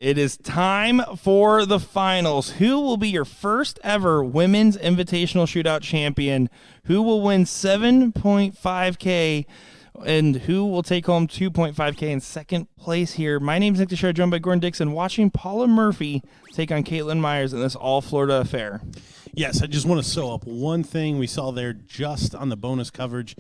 It is time for the finals. Who will be your first ever women's Invitational Shootout champion? Who will win 7.5K? And who will take home 2.5K in second place here? My name is Nick DiChiria, joined by Gordon Dixon, watching Paula Murphy take on Kaitlin Myers in this all-Florida affair. Yes, I just want to sew up one thing we saw there just on the bonus coverage.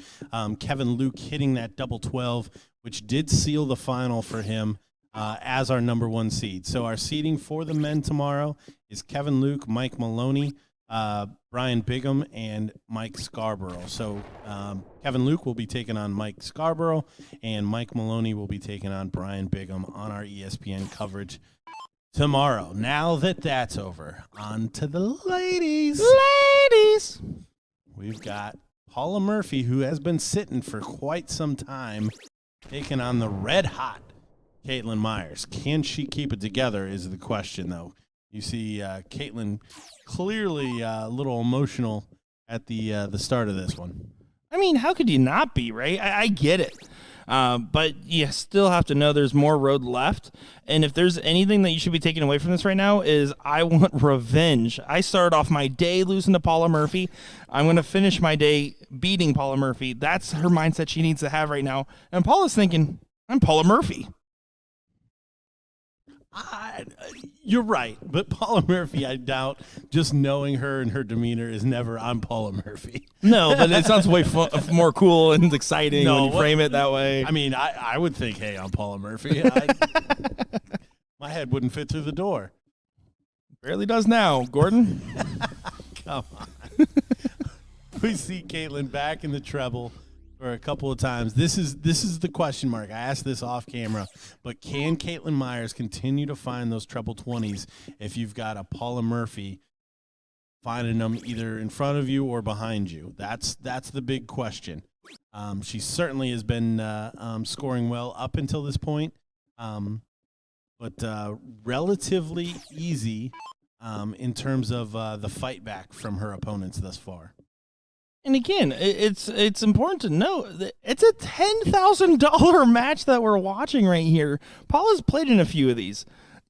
Kevin Luke hitting that double 12, which did seal the final for him as our number one seed. So our seeding for the men tomorrow is Kevin Luke, Mike Maloney, Brian Bigham, and Mike Scarborough. So Kevin Luke will be taking on Mike Scarborough, and Mike Maloney will be taking on Brian Bigham on our ESPN coverage tomorrow. Now that that's over, on to the ladies. Ladies! We've got Paula Murphy, who has been sitting for quite some time, taking on the red-hot Kaitlin Myers. Can she keep it together is the question, though. You see Kaitlin clearly a little emotional at the start of this one. I mean, how could you not be, right? I get it. But you still have to know there's more road left. And if there's anything that you should be taking away from this right now is I want revenge. I started off my day losing to Paula Murphy. I'm going to finish my day beating Paula Murphy. That's her mindset she needs to have right now. And Paula's thinking, I'm Paula Murphy. You're right, but Paula Murphy, I doubt, just knowing her and her demeanor is never, I'm Paula Murphy. No, but it sounds way more cool and exciting when you frame it that way. I mean, I would think, hey, I'm Paula Murphy. My head wouldn't fit through the door. Barely does now, Gordon. Come on. We see Kaitlin back in the treble for a couple of times. This is the question mark. I asked this off camera, but can Kaitlin Myers continue to find those treble 20s if you've got a Paula Murphy finding them either in front of you or behind you? That's the big question. She certainly has been scoring well up until this point, but relatively easy in terms of the fight back from her opponents thus far. And again, it's important to note that it's a $10,000 match that we're watching right here. Paula's played in a few of these.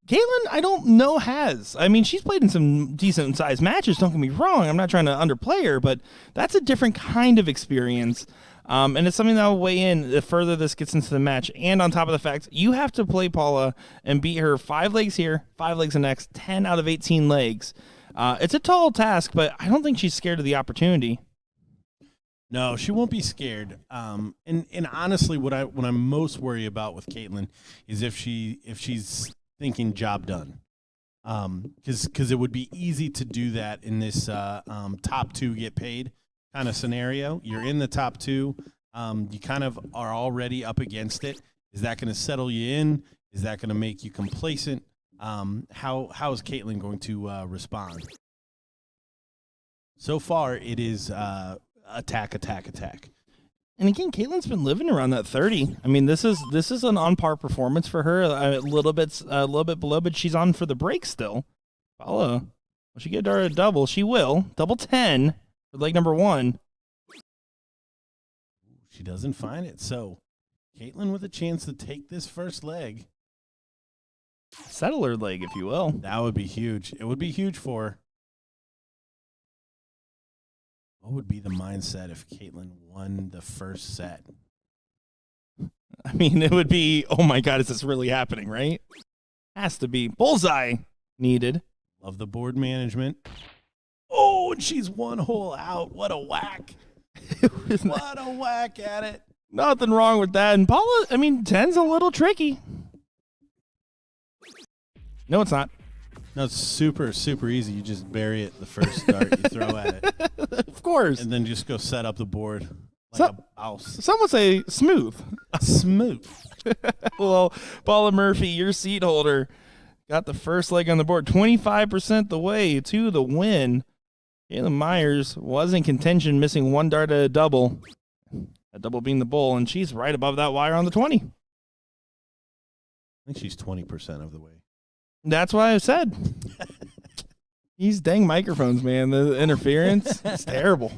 Kaitlin, I don't know, has. I mean, she's played in some decent-sized matches, don't get me wrong. I'm not trying to underplay her, but that's a different kind of experience. And it's something that will weigh in the further this gets into the match. And on top of the fact, you have to play Paula and beat her 5 legs here, 5 legs the next, 10 out of 18 legs. It's a tall task, but I don't think she's scared of the opportunity. No, she won't be scared. And honestly, what I'm most worried about with Kaitlin is if she's thinking job done, because it would be easy to do that in this top 2 get paid kind of scenario. You're in the top 2, you kind of are already up against it. Is that going to settle you in? Is that going to make you complacent? How is Kaitlin going to respond? So far, it is. Attack. And again, Kaitlin's been living around that 30. I mean, this is an on par performance for her. A little bit below, but she's on for the break still. Paula, will she get her a double? She will. Double 10 for leg number 1. She doesn't find it. So Kaitlin with a chance to take this first leg. Settle her leg, if you will. That would be huge. It would be huge for her. What would be the mindset if Kaitlin won the first set? I mean, it would be, oh my God, is this really happening, right? Has to be. Bullseye needed. Love the board management. Oh, and she's 1 hole out. What a whack. What a whack at it. Nothing wrong with that. And Paula, I mean, 10's a little tricky. No, it's not. No, it's super, super easy. You just bury it the first dart you throw at it. Of course. And then just go set up the board like a house. Some would say smooth. Smooth. Well, Paula Murphy, your seat holder, got the first leg on the board, 25% the way to the win. Kaitlin Myers was in contention, missing 1 dart at a double. A double being the bull, and she's right above that wire on the 20. I think she's 20% of the way. That's what I said. These dang microphones, man. The interference is terrible.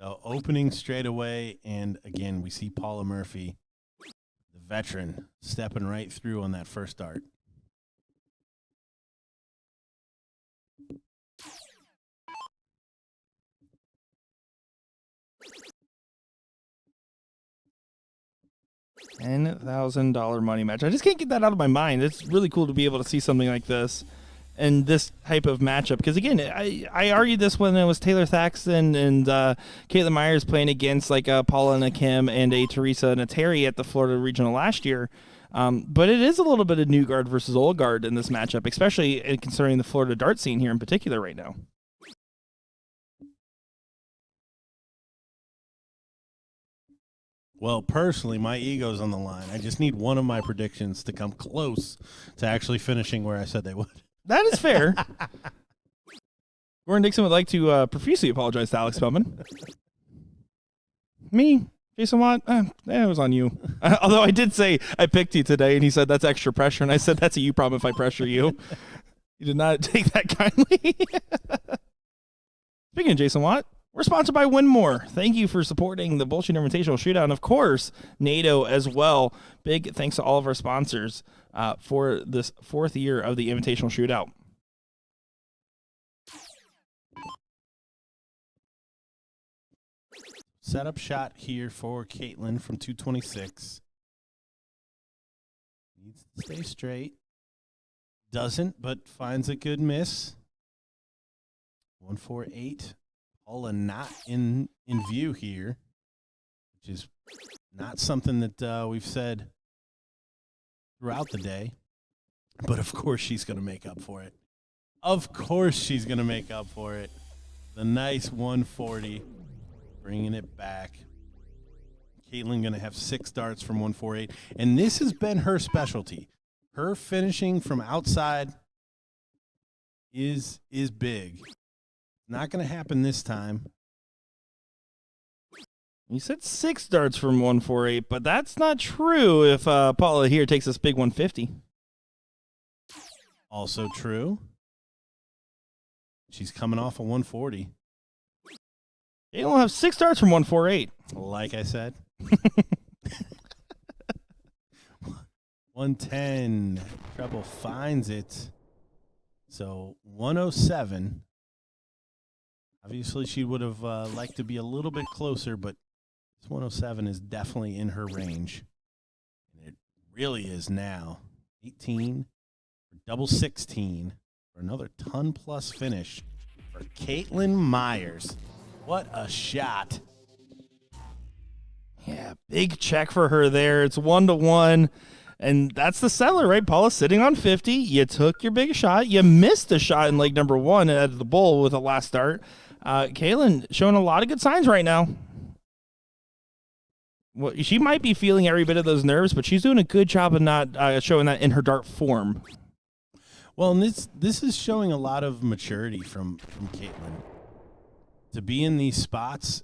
So opening straight away, and again, we see Paula Murphy, Veteran stepping right through on that first dart. $10,000 money match. I just can't get that out of my mind. It's really cool to be able to see something like this and this type of matchup. Because, again, I argued this when it was Taylor Thaxton and Kaitlin Myers playing against like Paula and a Kim and a Teresa and a Terry at the Florida Regional last year. But it is a little bit of new guard versus old guard in this matchup, especially concerning the Florida dart scene here in particular right now. Well, personally, my ego's on the line. I just need one of my predictions to come close to actually finishing where I said they would. That is fair. Gordon Dixon would like to profusely apologize to Alex Spellman. Me, Jason Watt, it was on you. Although I did say I picked you today, and he said that's extra pressure, and I said that's a you problem if I pressure you. You did not take that kindly. Speaking of Jason Watt, we're sponsored by Winmore. Thank you for supporting the BullShooter Invitational Shootout, and of course, NATO as well. Big thanks to all of our sponsors for this 4th year of the Invitational Shootout. Setup shot here for Kaitlin from 226. Needs to stay straight. Doesn't, but finds a good miss. 148. Paula not in view here, which is not something that we've said throughout the day. But, of course, she's going to make up for it. Of course she's going to make up for it. The nice 140, bringing it back. Kaitlin going to have 6 darts from 148. And this has been her specialty. Her finishing from outside is big. Not going to happen this time. You said 6 darts from 148, but that's not true if Paula here takes this big 150. Also true. She's coming off a 140. They will have 6 darts from 148. Like I said. 110. Treble finds it. So 107. Obviously, she would have liked to be a little bit closer, but this 107 is definitely in her range. And it really is now. 18 for double 16 for another ton-plus finish for Kaitlin Myers. What a shot. Yeah, big check for her there. It's 1-1. And that's the settler, right? Paula sitting on 50. You took your big shot. You missed a shot in leg number 1 at the bowl with the last start. Kaitlin showing a lot of good signs right now. Well, she might be feeling every bit of those nerves, but she's doing a good job of not showing that in her dart form. Well, and this is showing a lot of maturity from Kaitlin. To be in these spots,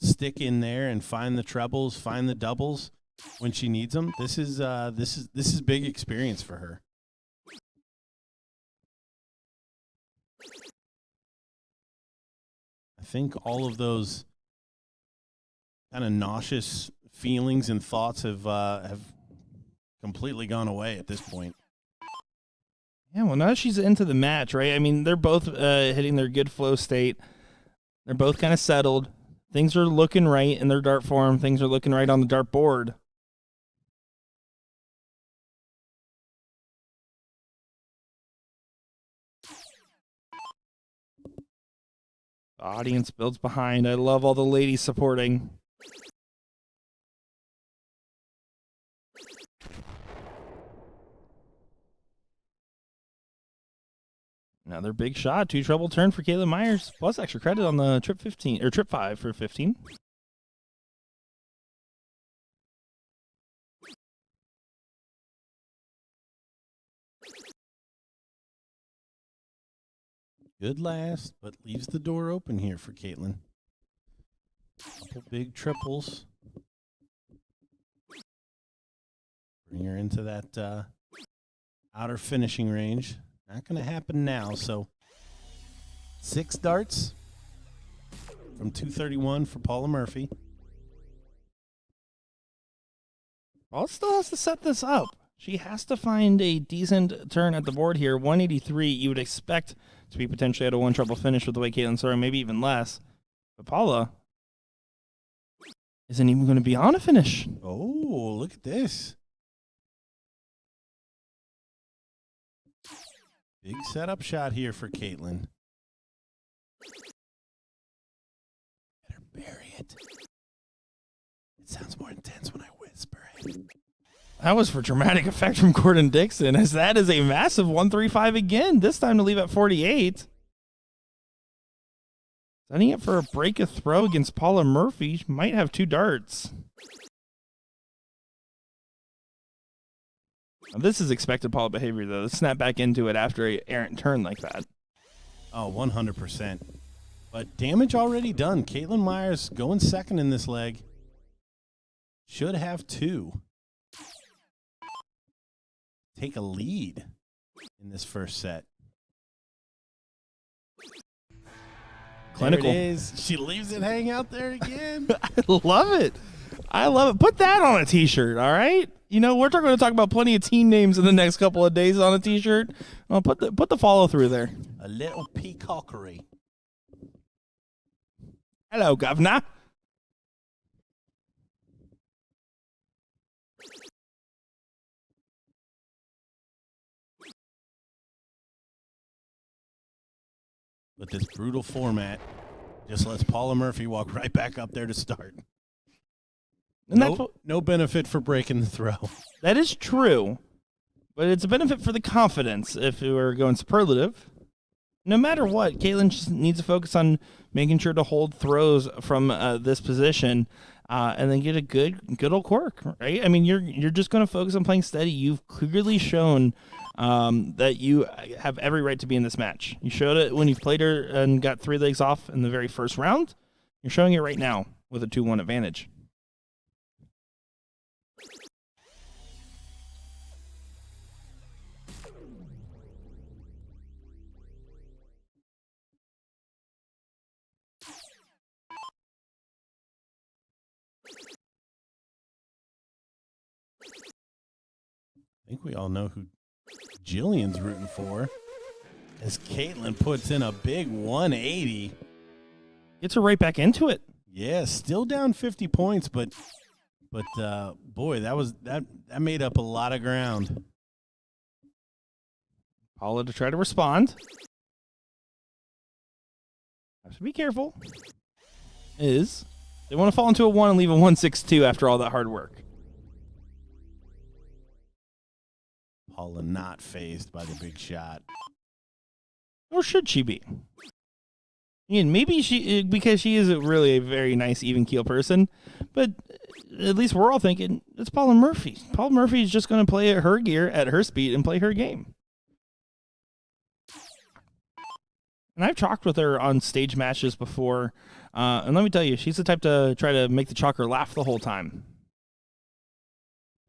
stick in there and find the trebles, find the doubles when she needs them. This is big experience for her. I think all of those kind of nauseous feelings and thoughts have completely gone away at this point. Yeah, well, now she's into the match, right? I mean, they're both hitting their good flow state. They're both kind of settled. Things are looking right in their dart form. Things are looking right on the dart board. The audience builds behind. I love all the ladies supporting. Another big shot. 2 treble turn for Kaitlin Myers. Plus extra credit on the trip 15 or trip 5 for 15. Good last, but leaves the door open here for Kaitlin. Couple big triples. Bring her into that outer finishing range. Not going to happen now, so 6 darts from 231 for Paula Murphy. Paula still has to set this up. She has to find a decent turn at the board here. 183, you would expect to be potentially at a one-trouble finish with the way Kaitlin's throwing, maybe even less. But Paula isn't even going to be on a finish. Oh, look at this. Big setup shot here for Kaitlin. Better bury it. It sounds more intense when I whisper it. That was for dramatic effect from Gordon Dixon, as that is a massive 135 again, this time to leave at 48. Setting it for a break of throw against Paula Murphy. She might have 2 darts. Now, this is expected Paula behavior, though. To snap back into it after an errant turn like that. Oh, 100%. But damage already done. Kaitlin Myers going second in this leg. Should have 2. Take a lead in this first set. Clinical. There it is. She leaves it hang out there again. I love it. I love it. Put that on a t-shirt, all right? You know, we're going to talk about plenty of team names in the next couple of days on a t-shirt. Well, put the follow through there. A little peacockery. Hello, governor. But this brutal format just lets Paula Murphy walk right back up there to start. And No benefit for breaking the throw. that is true, but it's a benefit for the confidence if we were going superlative. No matter what, Kaitlin just needs to focus on making sure to hold throws from this position and then get a good old quirk, right? I mean, you're just going to focus on playing steady. You've clearly shown that you have every right to be in this match. You showed it when you played her and got 3 legs off in the very first round. You're showing it right now with a 2-1 advantage. I think we all know who Jillian's rooting for, as Kaitlin puts in a big 180. Gets her right back into it. Yeah, still down 50 points, but boy, that made up a lot of ground. Paula to try to respond. Have to be careful. They want to fall into a 1 and leave a 1-6-2 after all that hard work. Paula not phased by the big shot. Or should she be? Again, maybe because she is really a very nice, even keel person, but at least we're all thinking it's Paula Murphy. Paula Murphy is just going to play at her gear, at her speed, and play her game. And I've talked with her on stage matches before, and let me tell you, she's the type to try to make the chalker laugh the whole time.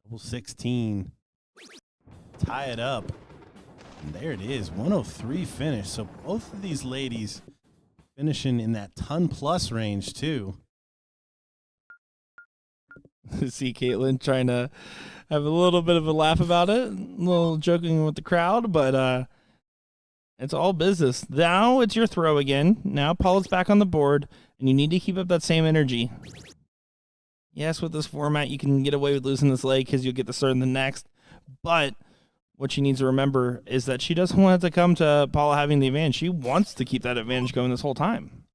Double 16. Tie it up. And there it is, 103 finish. So both of these ladies finishing in that ton-plus range, too. See Kaitlin trying to have a little bit of a laugh about it, a little joking with the crowd, but it's all business. Now it's your throw again. Now Paula's back on the board, and you need to keep up that same energy. Yes, with this format, you can get away with losing this leg because you'll get the start in the next, but what she needs to remember is that she doesn't want it to come to Paula having the advantage. She wants to keep that advantage going this whole time.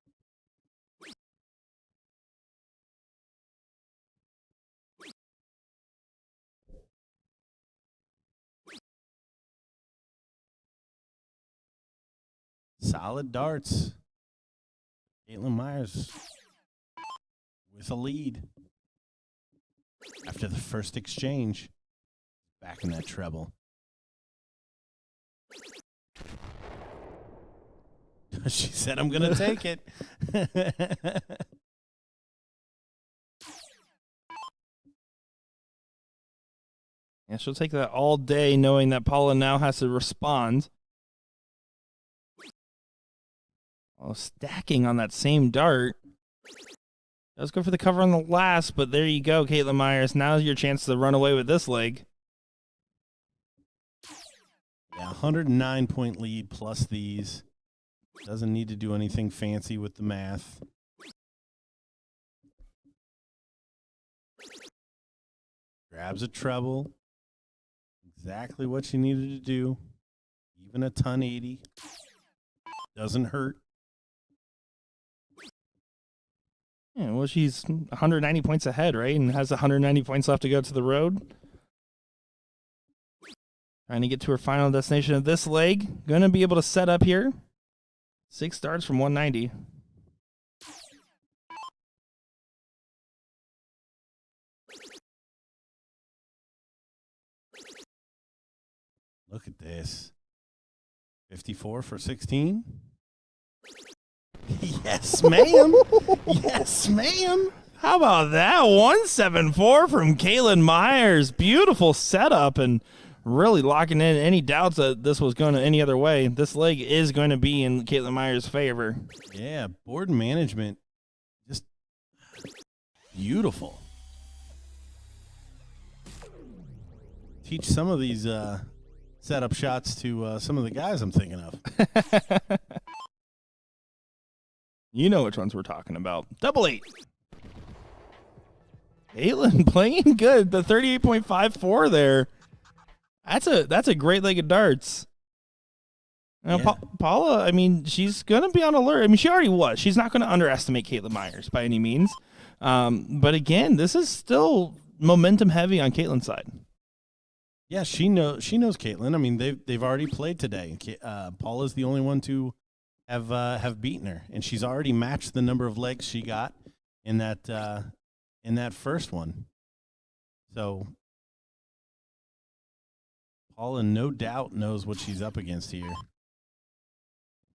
Solid darts. Kaitlin Myers with a lead after the first exchange. Back in that treble. She said, I'm going to take it. Yeah, she'll take that all day knowing that Paula now has to respond. Oh, stacking on that same dart. Does go for the cover on the last, but there you go, Kaitlin Myers. Now's your chance to run away with this leg. Yeah, 109-point lead plus these. Doesn't need to do anything fancy with the math. Grabs a treble. Exactly what she needed to do. Even a ton 80. Doesn't hurt. Yeah, well, she's 190 points ahead, right? And has 190 points left to go to the road. Trying to get to her final destination of this leg. Going to be able to set up here. 6 starts from 190. Look at this. 54 for 16. Yes, ma'am. Yes, ma'am. How about that? 174 from Kaitlin Myers. Beautiful setup and really locking in any doubts that this was going to any other way. This leg is going to be in Kaitlin Myers' favor. Yeah, board management. Just beautiful. Teach some of these setup shots to some of the guys I'm thinking of. You know which ones we're talking about. Double 8. Kaitlin playing good. The 38.54 there. That's a great leg of darts. Now, Yeah. Paula, I mean, she's going to be on alert. I mean, she already was. She's not going to underestimate Kaitlin Myers by any means. But again, this is still momentum heavy on Kaitlin's side. Yeah, she knows Kaitlin. I mean, they've already played today. Paula's the only one to have beaten her, and she's already matched the number of legs she got in that first one. So Paula, no doubt, knows what she's up against here.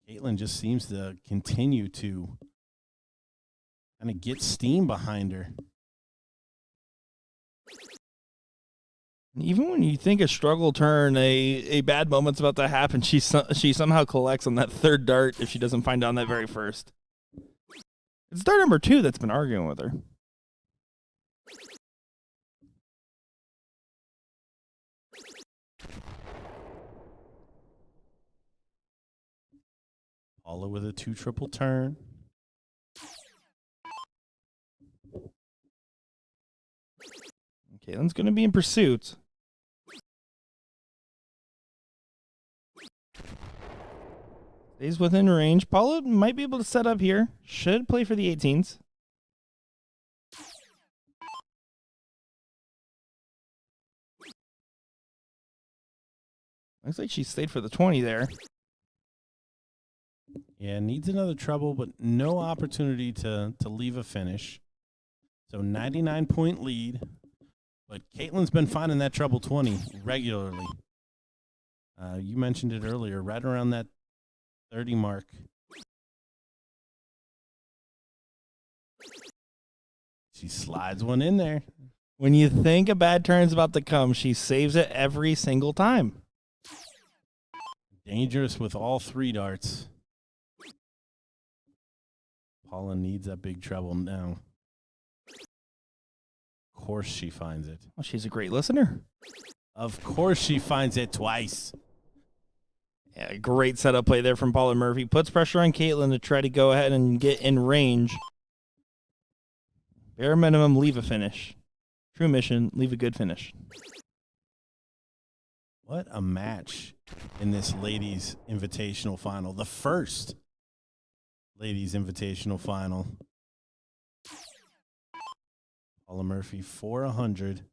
Kaitlin just seems to continue to kind of get steam behind her. Even when you think a struggle turn, a bad moment's about to happen, she somehow collects on that third dart if she doesn't find on that very first. It's dart number 2 that's been arguing with her. Paula with a 2 triple turn. Kaitlin's going to be in pursuit. Stays within range. Paula might be able to set up here. Should play for the 18s. Looks like she stayed for the 20 there. Yeah, needs another treble, but no opportunity to leave a finish. So 99-point lead. But Kaitlin's been finding that treble 20 regularly. You mentioned it earlier, right around that 30 mark. She slides one in there. When you think a bad turn's about to come, she saves it every single time. Dangerous with all 3 darts. Paula needs that big treble now. Of course she finds it. Well, she's a great listener. Of course she finds it twice. Yeah, great setup play there from Paula Murphy. Puts pressure on Kaitlin to try to go ahead and get in range. Bare minimum, leave a finish. True mission, leave a good finish. What a match in this ladies' invitational final. The first ladies' invitational final. Paula Murphy, 400.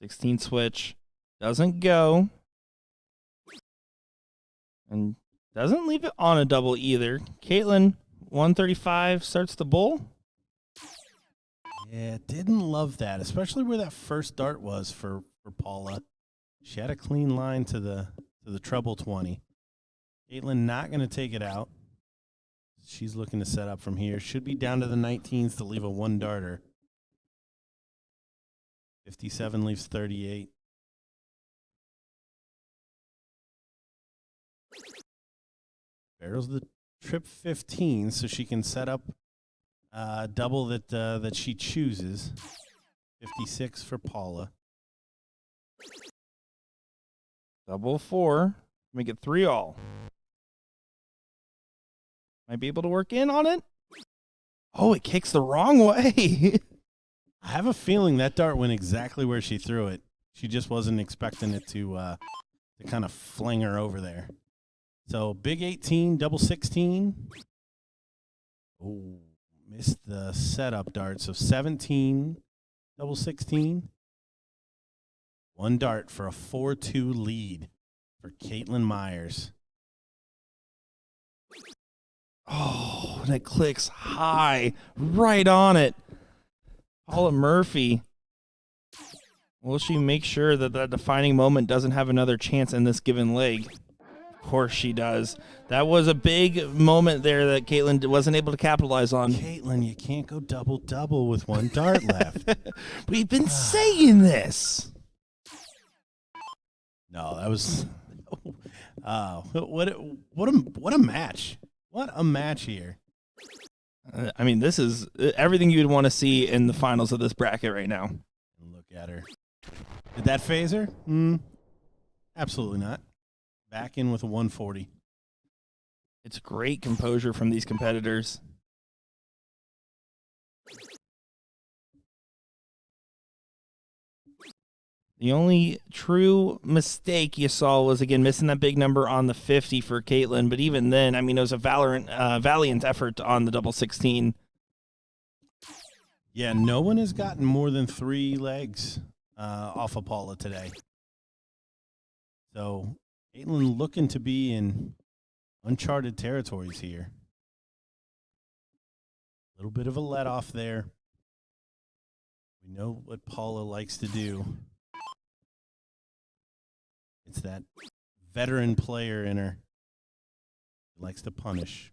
$16 switch. Doesn't go. And doesn't leave it on a double either. Kaitlin, 135, starts the bull. Yeah, didn't love that, especially where that first dart was for Paula. She had a clean line to the treble 20. Kaitlin not going to take it out. She's looking to set up from here. Should be down to the 19s to leave a 1-darter. 57 leaves 38. barrels the trip 15 so she can set up double that she chooses. 56 for Paula. Double 4. Make it 3 all. Might be able to work in on it. Oh, it kicks the wrong way. I have a feeling that dart went exactly where she threw it. She just wasn't expecting it to kind of fling her over there. So big 18, double 16. Oh, missed the setup dart. So 17, double 16. One dart for a 4-2 lead for Kaitlin Myers. Oh, and it clicks high, right on it. Paula Murphy. Will she make sure that that defining moment doesn't have another chance in this given leg? Of course she does. That was a big moment there that Kaitlin wasn't able to capitalize on. Kaitlin, you can't go double-double with one dart left. We've been saying this. No, that was what a match. What a match here. I mean, this is everything you'd want to see in the finals of this bracket right now. Look at her. Did that phase her? Absolutely not. Back in with a 140. It's great composure from these competitors. The only true mistake you saw was, again, missing that big number on the 50 for Kaitlin. But even then, I mean, it was a valiant effort on the double 16. Yeah, no one has gotten more than 3 legs off of Paula today. So Kaitlin looking to be in uncharted territories here. A little bit of a let off there. We know what Paula likes to do. It's that veteran player in her who likes to punish.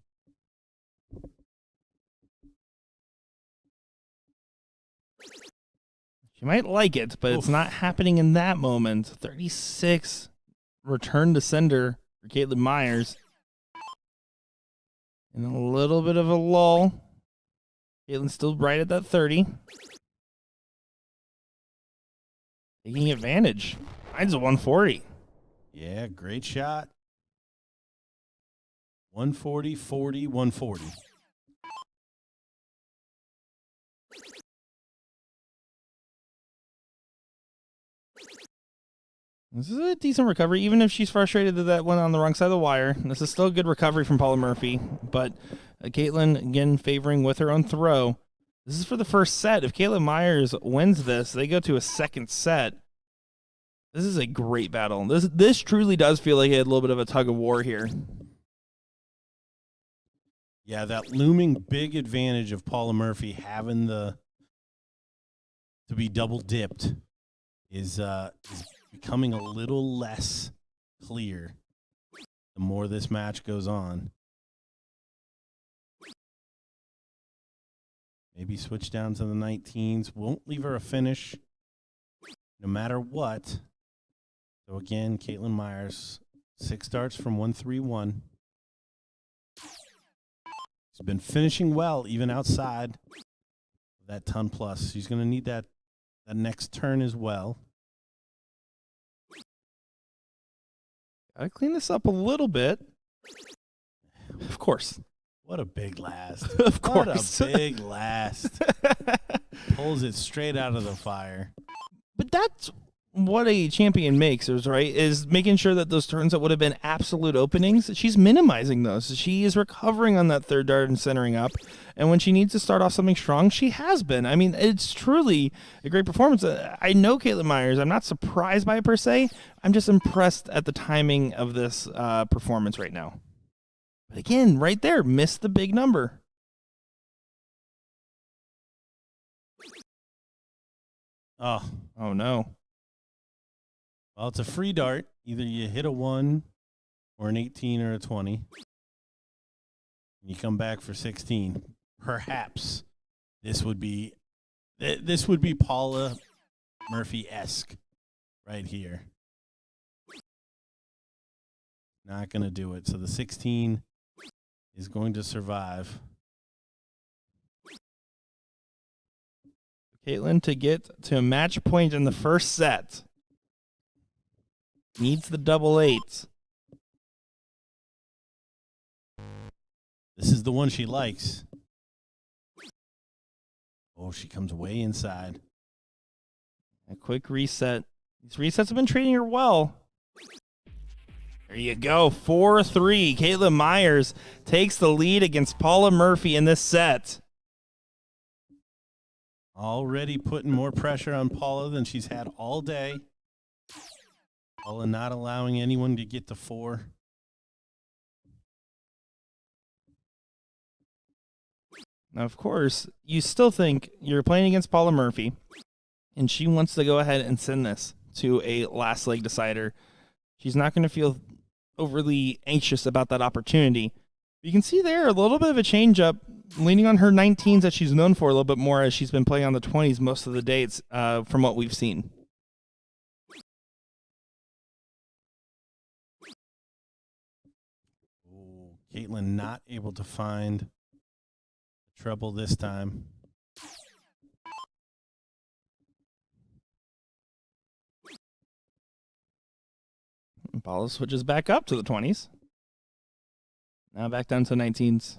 She might like it, but it's not happening in that moment. 36 return to sender for Kaitlin Myers. And a little bit of a lull. Kaitlin's still right at that 30. Taking advantage. Finds a 140. Yeah, great shot. 140, 40, 140. This is a decent recovery, even if she's frustrated that that went on the wrong side of the wire. This is still a good recovery from Paula Murphy, but Kaitlin, again, favoring with her own throw. This is for the first set. If Kaitlin Myers wins this, they go to a second set. This is a great battle. This truly does feel like it had a little bit of a tug of war here. Yeah, that looming big advantage of Paula Murphy having to be double dipped is becoming a little less clear the more this match goes on. Maybe switch down to the 19s. Won't leave her a finish no matter what. So again, Kaitlin Myers, 6 darts from 131. She's been finishing well, even outside of that ton plus. She's going to need that next turn as well. Gotta clean this up a little bit. Of course. What a big last. Of course. What a big last. Pulls it straight out of the fire. But that's what a champion makes, right? Is making sure that those turns that would have been absolute openings, she's minimizing those. She is recovering on that third dart and centering up. And when she needs to start off something strong, she has been. I mean, it's truly a great performance. I know Kaitlin Myers. I'm not surprised by it per se. I'm just impressed at the timing of this performance right now. But again, right there, missed the big number. Oh no. Well, it's a free dart. Either you hit a 1 or an 18 or a 20. And you come back for 16. Perhaps this would be Paula Murphy-esque right here. Not going to do it. So the 16 is going to survive. Kaitlin to get to a match point in the first set. Needs the double eights. This is the one she likes. Oh, she comes way inside. A quick reset. These resets have been treating her well. There you go. 4-3. Kaitlin Myers takes the lead against Paula Murphy in this set. Already putting more pressure on Paula than she's had all day. Paula not allowing anyone to get to 4. Now, of course, you still think you're playing against Paula Murphy, and she wants to go ahead and send this to a last leg decider. She's not going to feel overly anxious about that opportunity. You can see there a little bit of a change up, leaning on her 19s that she's known for a little bit more as she's been playing on the 20s most of the dates from what we've seen. Oh, Kaitlin not able to find trouble this time. And Paula switches back up to the 20s. Now back down to 19s.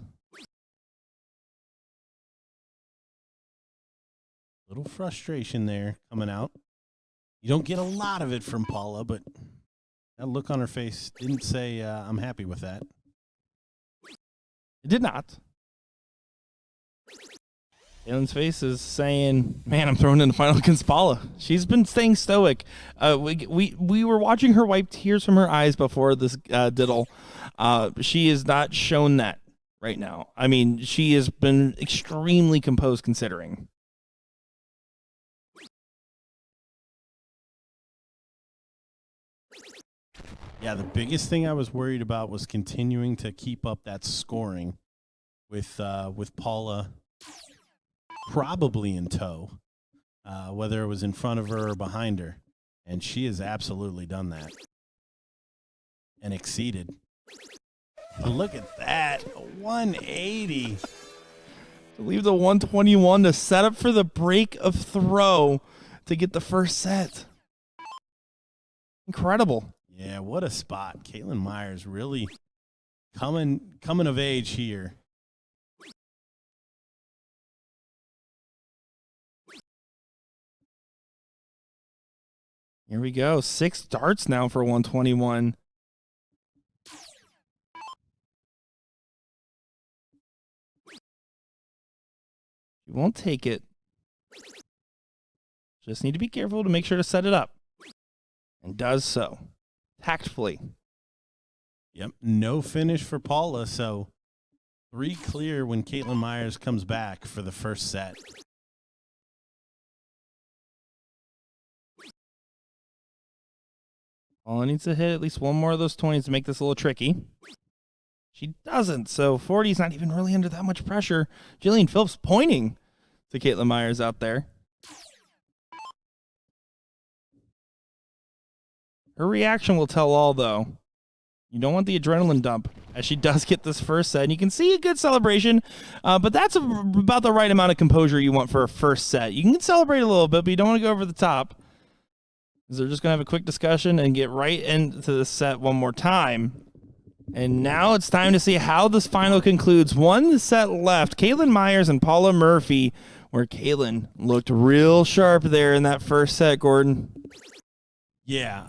Little frustration there coming out. You don't get a lot of it from Paula, but that look on her face didn't say, I'm happy with that. It did not. Kaitlin's face is saying, man, I'm thrown in the final against Paula. She's been staying stoic. We were watching her wipe tears from her eyes before this diddle. She has not shown that right now. I mean, she has been extremely composed considering. Yeah, the biggest thing I was worried about was continuing to keep up that scoring with Paula probably in tow, whether it was in front of her or behind her. And she has absolutely done that and exceeded. Look at that, 180. To leave the 121 to set up for the break of throw to get the first set. Incredible. Yeah, what a spot. Kaitlin Myers really coming of age here. Here we go. 6 darts now for 121. You won't take it. Just need to be careful to make sure to set it up. And does so. Tactfully. Yep, no finish for Paula, so 3 clear when Kaitlin Myers comes back for the first set. Paula needs to hit at least one more of those 20s to make this a little tricky. She doesn't, so 40's not even really under that much pressure. Jillian Phillips pointing to Kaitlin Myers out there. Her reaction will tell all, though. You don't want the adrenaline dump as she does get this first set. And you can see a good celebration, but that's about the right amount of composure you want for a first set. You can celebrate a little bit, but you don't want to go over the top. Because they're just going to have a quick discussion and get right into the set one more time. And now it's time to see how this final concludes. One set left. Kaitlin Myers and Paula Murphy, where Kaitlin looked real sharp there in that first set, Gordon. Yeah,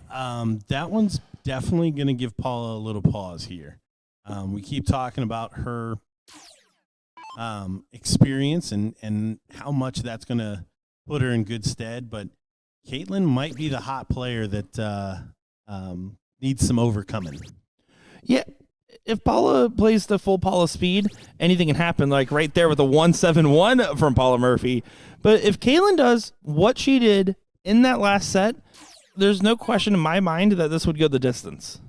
that one's definitely going to give Paula a little pause here. We keep talking about her experience and how much that's going to put her in good stead, but Kaitlin might be the hot player that needs some overcoming. Yeah, if Paula plays the full Paula speed, anything can happen, like right there with a 171 from Paula Murphy. But if Kaitlin does what she did in that last set, there's no question in my mind that this would go the distance.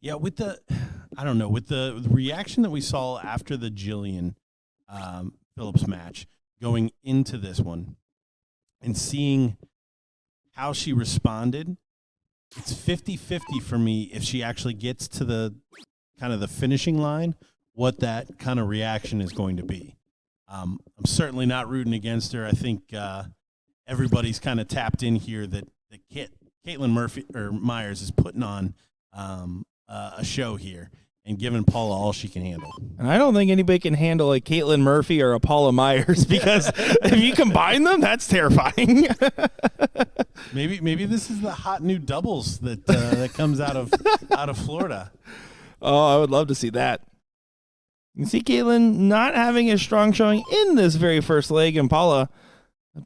Yeah, with the reaction that we saw after the Jillian Phillips match going into this one and seeing how she responded, it's 50-50 for me if she actually gets to the kind of the finishing line what that kind of reaction is going to be. I'm certainly not rooting against her. I think everybody's kind of tapped in here that Kaitlin Myers is putting on a show here and giving Paula all she can handle. And I don't think anybody can handle a Kaitlin Murphy or a Paula Myers because if you combine them, that's terrifying. Maybe this is the hot new doubles that comes out of Florida. Oh, I would love to see that. You can see Kaitlin not having a strong showing in this very first leg, and Paula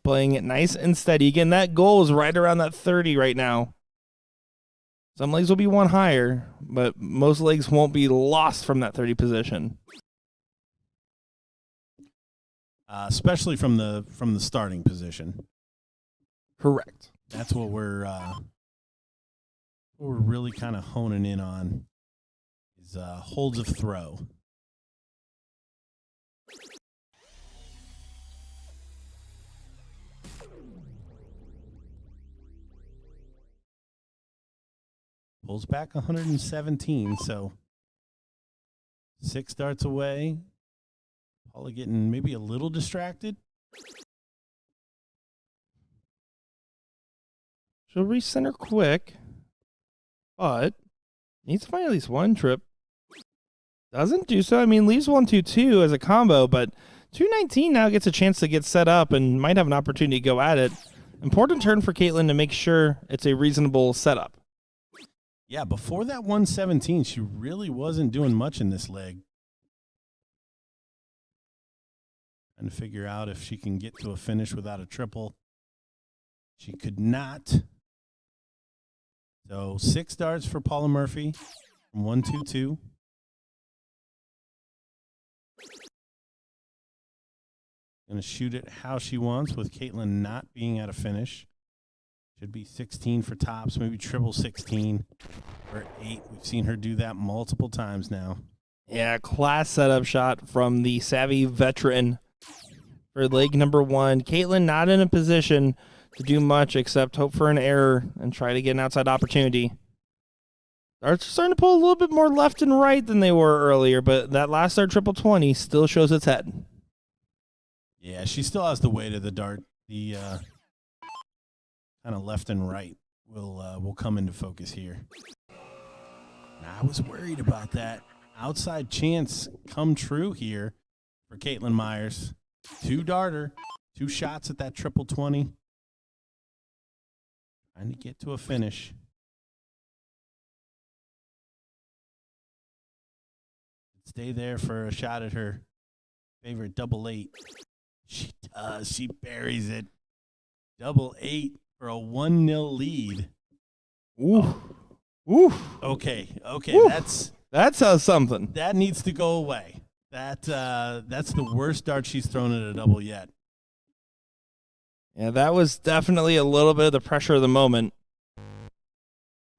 playing it nice and steady. Again, that goal is right around that 30 right now. Some legs will be one higher, but most legs won't be lost from that 30 position. Especially from the starting position. Correct. That's what we're really kind of honing in on is holds of throw. Pulls back 117, so 6 darts away. Paula getting maybe a little distracted. She'll recenter quick, but needs to find at least one trip. Doesn't do so. I mean, leaves 1-2-2 as a combo, but 219 now gets a chance to get set up and might have an opportunity to go at it. Important turn for Kaitlin to make sure it's a reasonable setup. Yeah, before that 117, she really wasn't doing much in this leg. Trying to figure out if she can get to a finish without a triple. She could not. So 6 darts for Paula Murphy from 1-2-2. Going to shoot it how she wants with Kaitlin not being at a finish. Should be 16 for tops, maybe triple 16 or 8. We've seen her do that multiple times now. Yeah, class setup shot from the savvy veteran for leg number 1. Kaitlin not in a position to do much except hope for an error and try to get an outside opportunity. Darts are starting to pull a little bit more left and right than they were earlier, but that last dart triple 20 still shows its head. Yeah, she still has the weight of the dart. The kind of left and right will come into focus here. Now, I was worried about that outside chance come true here for Kaitlin Myers. 2 darter, 2 shots at that triple 20. Trying to get to a finish. Stay there for a shot at her favorite double 8. She does. She buries it. Double 8 for a 1-0 lead. Ooh. Ooh. Okay. Ooh. That's something. That needs to go away. That's the worst dart she's thrown at a double yet. Yeah, that was definitely a little bit of the pressure of the moment.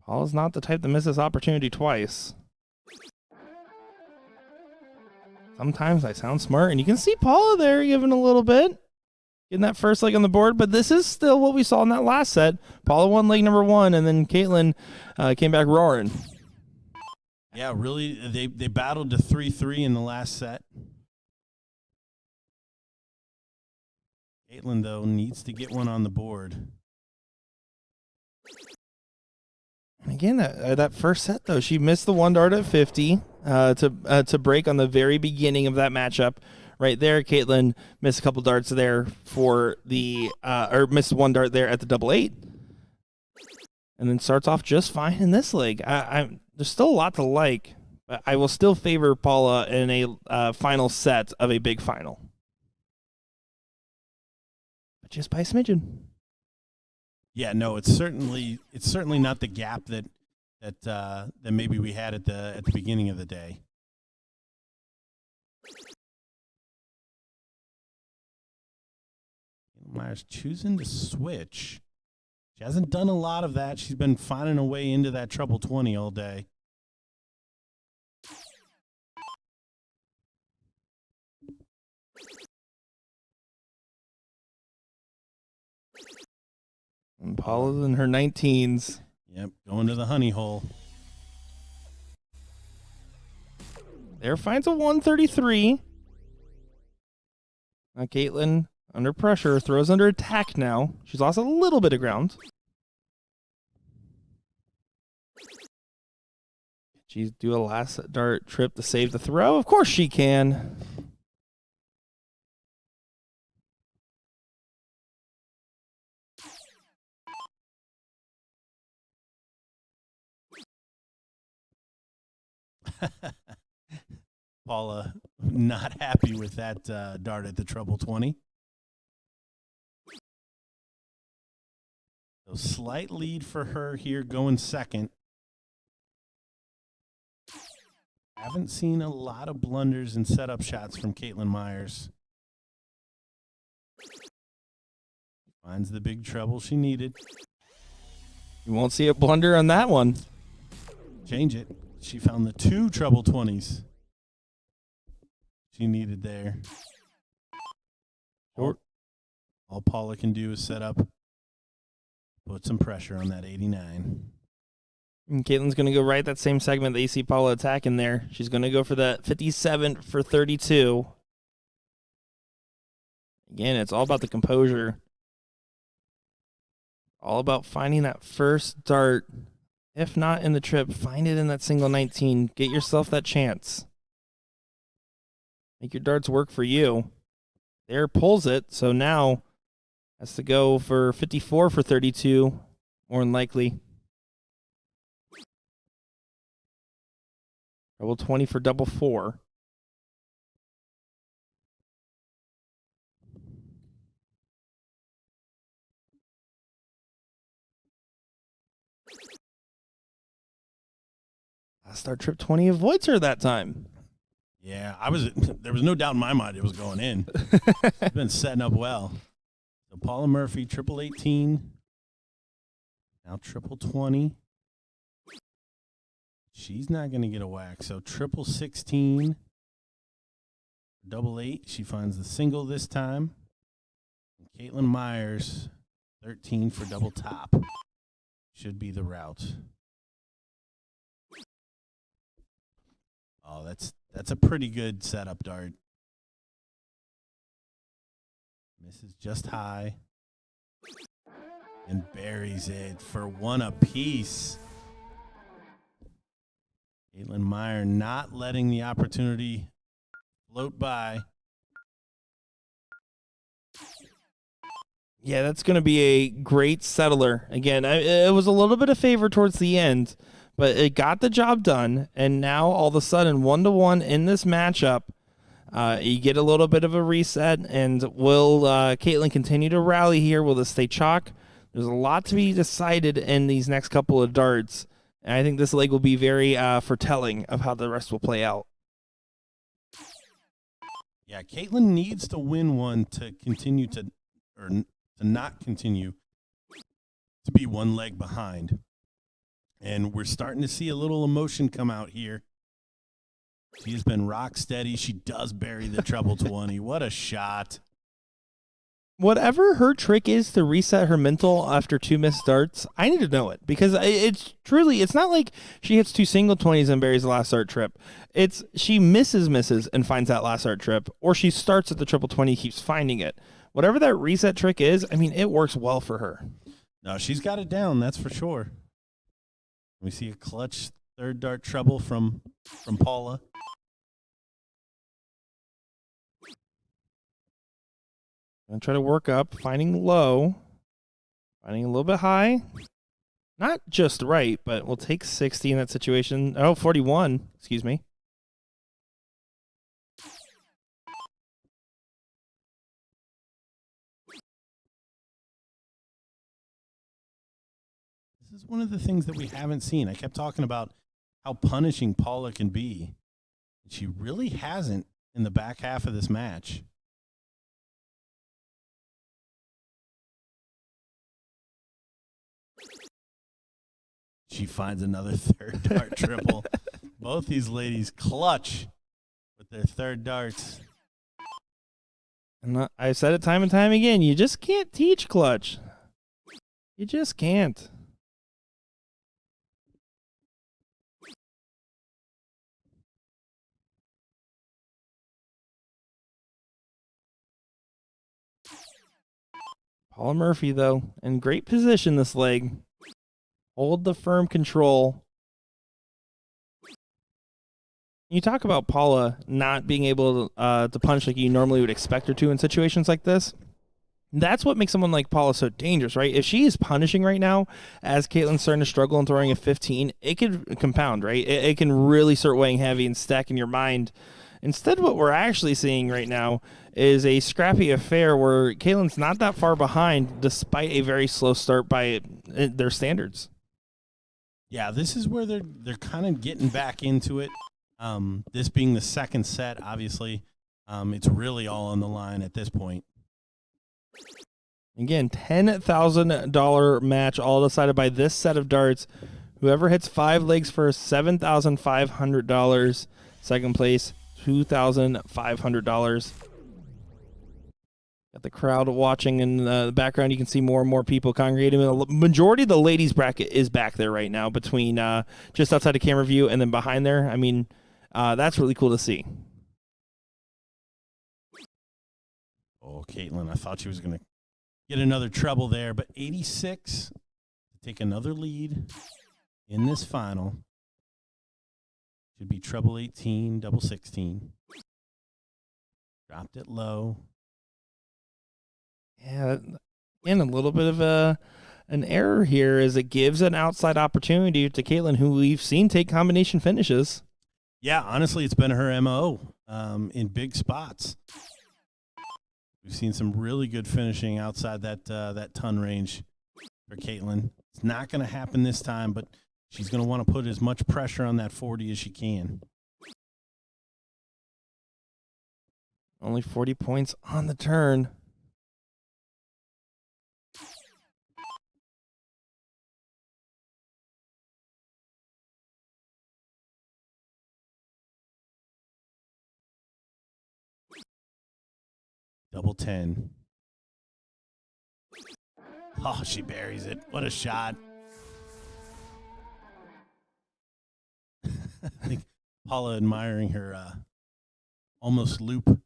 Paula's not the type that misses opportunity twice. Sometimes I sound smart, and you can see Paula there giving a little bit. Getting that first leg on the board, but this is still what we saw in that last set. Paula won leg number 1, and then Kaitlin came back roaring. Yeah, really, they battled to 3-3 in the last set. Kaitlin, though, needs to get one on the board. And again, that first set, though, she missed the 1 dart at 50 to break on the very beginning of that matchup. Right there, Kaitlin missed a couple darts there for or missed 1 dart there at the double 8. And then starts off just fine in this leg. There's still a lot to like, but I will still favor Paula in a final set of a big final. But just by a smidgen. Yeah, no, it's certainly not the gap that maybe we had at the beginning of the day. Myers choosing to switch. She hasn't done a lot of that. She's been finding a way into that treble 20 all day. And Paula's in her 19s. Yep, going to the honey hole. There finds a 133. Now Kaitlin, under pressure, throws under attack now. She's lost a little bit of ground. She do a last dart trip to save the throw? Of course she can. Paula not happy with that dart at the treble 20. So slight lead for her here going second. Haven't seen a lot of blunders and setup shots from Kaitlin Myers. Finds the big treble she needed. You won't see a blunder on that one. Change it. She found the 2 treble 20s she needed there. All Paula can do is set up, put some pressure on that 89. And Kaitlin's going to go right that same segment that you see Paula attacking there. She's going to go for that 57 for 32. Again, it's all about the composure. All about finding that first dart. If not in the trip, find it in that single 19. Get yourself that chance. Make your darts work for you. There, pulls it, so now has to go for 54 for 32, more than likely. Double 20 for double 4. Last dart trip 20 avoids her that time. Yeah, there was no doubt in my mind it was going in. It's been setting up well. So Paula Murphy, triple 18. Now triple 20. She's not going to get a whack. So triple 16. Double 8. She finds the single this time. And Kaitlin Myers, 13 for double top. Should be the route. Oh, that's a pretty good setup dart. Misses just high. And buries it for 1 apiece. Kaitlin Meyer not letting the opportunity float by. Yeah, that's going to be a great settler. Again, it was a little bit of favor towards the end, but it got the job done. And now all of a sudden, 1-1 in this matchup, you get a little bit of a reset. And will Kaitlin continue to rally here? Will this stay chalk? There's a lot to be decided in these next couple of darts. And I think this leg will be very foretelling of how the rest will play out. Yeah, Kaitlin needs to win one to continue to, or to not continue to be 1 leg behind. And we're starting to see a little emotion come out here. She has been rock steady. She does bury the treble 20. What a shot. Whatever her trick is to reset her mental after 2 missed darts, I need to know it, because it's not like she hits 2 single 20s and buries the last dart trip. It's she misses and finds that last dart trip, or she starts at the triple 20, keeps finding it. Whatever that reset trick is, I mean, it works well for her. No, she's got it down, that's for sure. We see a clutch 3rd dart treble from Paula. Gonna try to work up, finding low, finding a little bit high. Not just right, but we'll take 60 in that situation. Oh, 41, excuse me. This is one of the things that we haven't seen. I kept talking about how punishing Paula can be. She really hasn't in the back half of this match. She finds another 3rd dart triple. Both these ladies clutch with their 3rd darts. And I said it time and time again, you just can't teach clutch. You just can't. Paula Murphy, though, in great position this leg. Hold the firm control. You talk about Paula not being able to punch like you normally would expect her to in situations like this. That's what makes someone like Paula so dangerous, right? If she is punishing right now, as Kaitlin's starting to struggle and throwing a 15, it could compound, right? It can really start weighing heavy and stack in your mind. Instead, what we're actually seeing right now is a scrappy affair where Kaitlin's not that far behind, despite a very slow start by their standards. Yeah, this is where they're kind of getting back into it. This being the second set, obviously, it's really all on the line at this point. Again, $10,000 match, all decided by this set of darts. Whoever hits 5 legs first, $7,500. Second place, $2,500. Got the crowd watching in the background. You can see more and more people congregating. The majority of the ladies bracket is back there right now, between just outside of camera view and then behind there. I mean, that's really cool to see. Oh, Kaitlin, I thought she was going to get another treble there, but 86 to take another lead in this final. Should be treble 18, double 16. Dropped it low. Yeah, again, a little bit of an error here, as it gives an outside opportunity to Kaitlin, who we've seen take combination finishes. Yeah, honestly, it's been her MO in big spots. We've seen some really good finishing outside that ton range for Kaitlin. It's not going to happen this time, but she's going to want to put as much pressure on that 40 as she can. Only 40 points on the turn. Double 10. Oh, she buries it. What a shot. I think Paula admiring her almost loop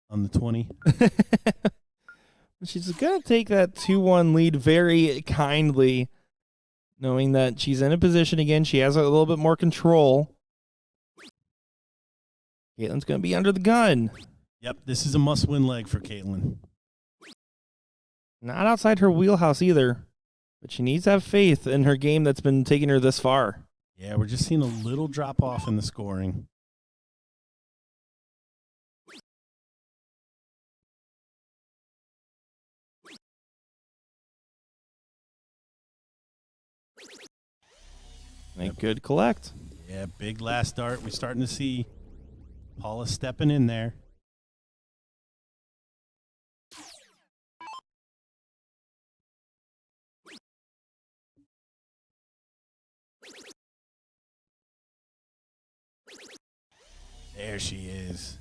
on the 20. She's going to take that 2-1 lead very kindly, knowing that she's in a position again. She has a little bit more control. Kaitlin's going to be under the gun. Yep, this is a must-win leg for Kaitlin. Not outside her wheelhouse either, but she needs to have faith in her game that's been taking her this far. Yeah, we're just seeing a little drop-off in the scoring. Make good collect. Yeah, big last dart. We're starting to see Paula stepping in there. There she is.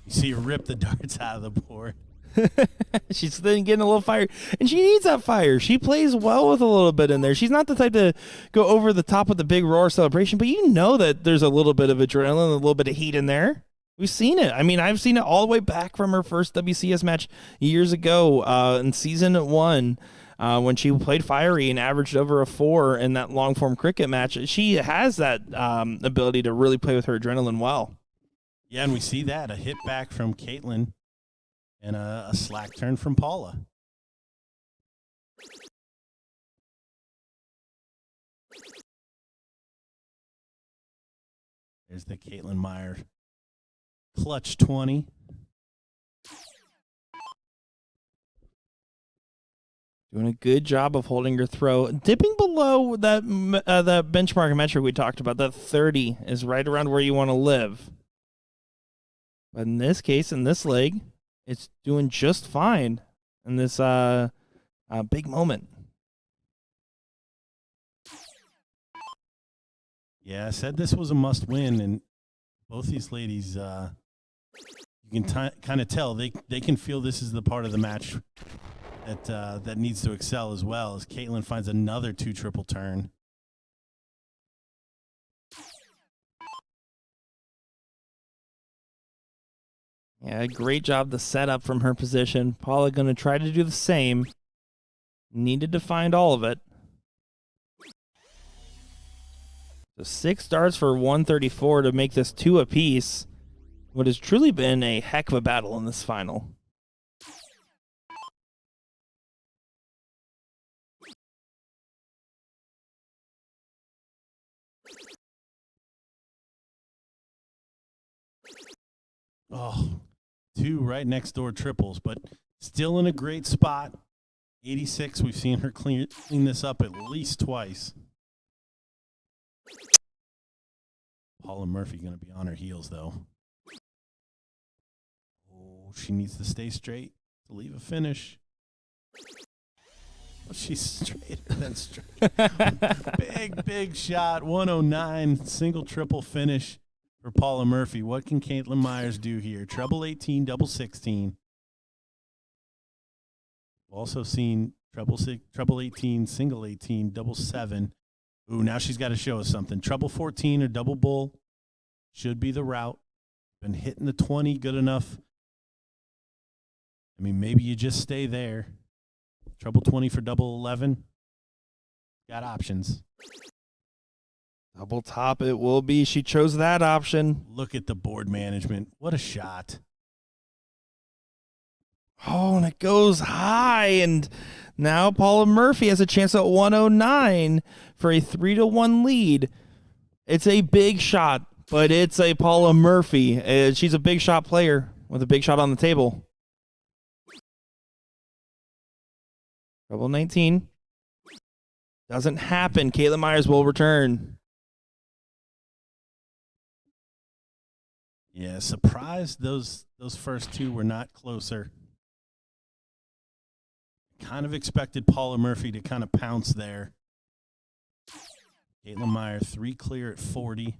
You see her rip the darts out of the board. She's then getting a little fire, and she needs that fire. She plays well with a little bit in there. She's not the type to go over the top with the big roar celebration, but you know that there's a little bit of adrenaline, a little bit of heat in there. We've seen it. I mean, I've seen it all the way back from her first WCS match years ago in season 1 when she played fiery and averaged over a 4 in that long-form cricket match. She has that ability to really play with her adrenaline well. Yeah, and we see that, a hit back from Kaitlin and a slack turn from Paula. There's the Kaitlin Meyer clutch 20. Doing a good job of holding her throw. Dipping below that benchmark metric we talked about, that 30 is right around where you want to live. But in this case, in this leg, it's doing just fine in this big moment. Yeah, I said this was a must-win, and both these ladies, you can kind of tell they can feel this is the part of the match that needs to excel as well, as Kaitlin finds another 2 triple turn. Yeah, great job the setup from her position. Paula going to try to do the same. Needed to find all of it. So 6 darts for 134 to make this 2 apiece. What has truly been a heck of a battle in this final. Oh, 2 right next door triples, but still in a great spot. 86, we've seen her clean this up at least twice. Paula Murphy going to be on her heels, though. Oh, she needs to stay straight to leave a finish. Oh, she's straighter than straight. Big shot. 109, single triple finish for Paula Murphy. What can Kaitlin Myers do here? Treble 18, double 16. We've also seen treble 18, single 18, double 7. Ooh, now she's got to show us something. Treble 14 or double bull should be the route. Been hitting the 20 good enough. I mean, maybe you just stay there. Treble 20 for double 11. Got options. Double top it will be. She chose that option. Look at the board management. What a shot. Oh, and it goes high. And now Paula Murphy has a chance at 109 for a 3-1 lead. It's a big shot, but it's a Paula Murphy. She's a big shot player with a big shot on the table. Double 19. Doesn't happen. Kaitlin Myers will return. Yeah, surprised those first 2 were not closer. Kind of expected Paula Murphy to kind of pounce there. Kaitlin Myers, 3 clear at 40. Has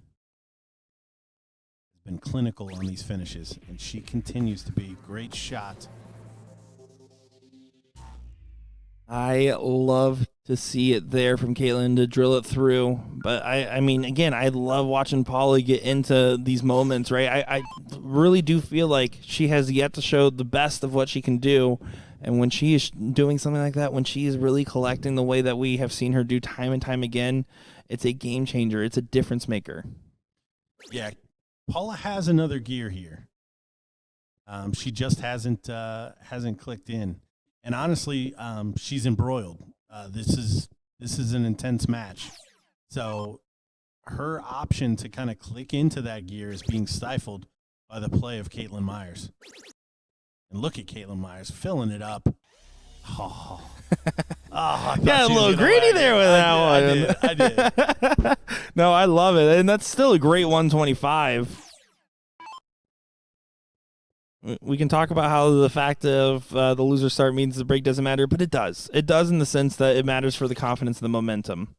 been clinical on these finishes, and she continues to be. Great shot. I love to see it there from Kaitlin to drill it through. But I mean, again, I love watching Paula get into these moments, right? I really do feel like she has yet to show the best of what she can do. And when she is doing something like that, when she is really collecting the way that we have seen her do time and time again, it's a game changer. It's a difference maker. Yeah, Paula has another gear here. She just hasn't clicked in. And honestly, she's embroiled. This is an intense match. So her option to kind of click into that gear is being stifled by the play of Kaitlin Myers. And look at Kaitlin Myers filling it up. Oh, Got a little greedy there with that one. I did. No, I love it. And that's still a great 125. We can talk about how the fact of the loser start means the break doesn't matter, but it does. It does in the sense that it matters for the confidence and the momentum.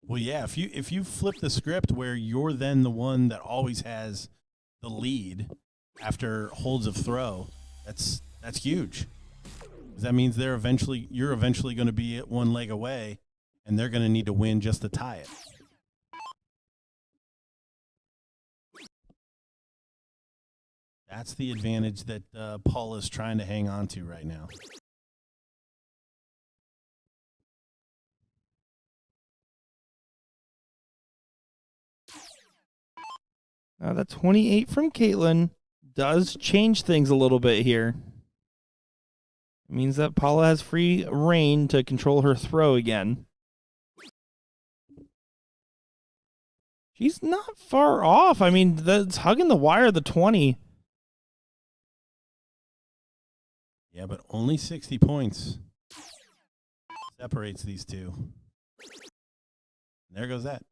Well, yeah, if you flip the script where you're then the one that always has the lead after holds of throw, that's huge. That means you're eventually going to be at 1 leg away, and they're going to need to win just to tie it. That's the advantage that Paula is trying to hang on to right now. Now that 28 from Kaitlin does change things a little bit here. It means that Paula has free reign to control her throw again. She's not far off. I mean, that's hugging the wire, the 20. Yeah, but only 60 points separates these two. There goes that.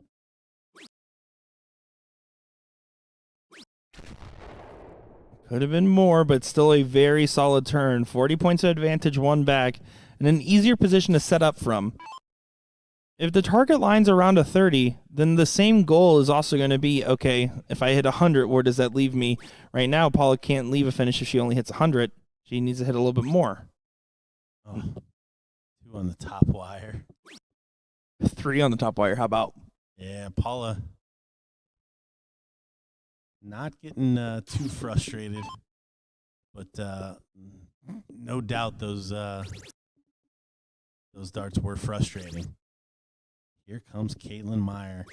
Could have been more, but still a very solid turn. 40 points of advantage, 1 back, and an easier position to set up from. If the target line's around a 30, then the same goal is also going to be, okay, if I hit 100, where does that leave me? Right now, Paula can't leave a finish if she only hits 100. She needs to hit a little bit more. Oh, 2 on the top wire. 3 on the top wire, how about? Yeah, Paula not getting too frustrated, but no doubt those darts were frustrating. Here comes Kaitlin Meyer,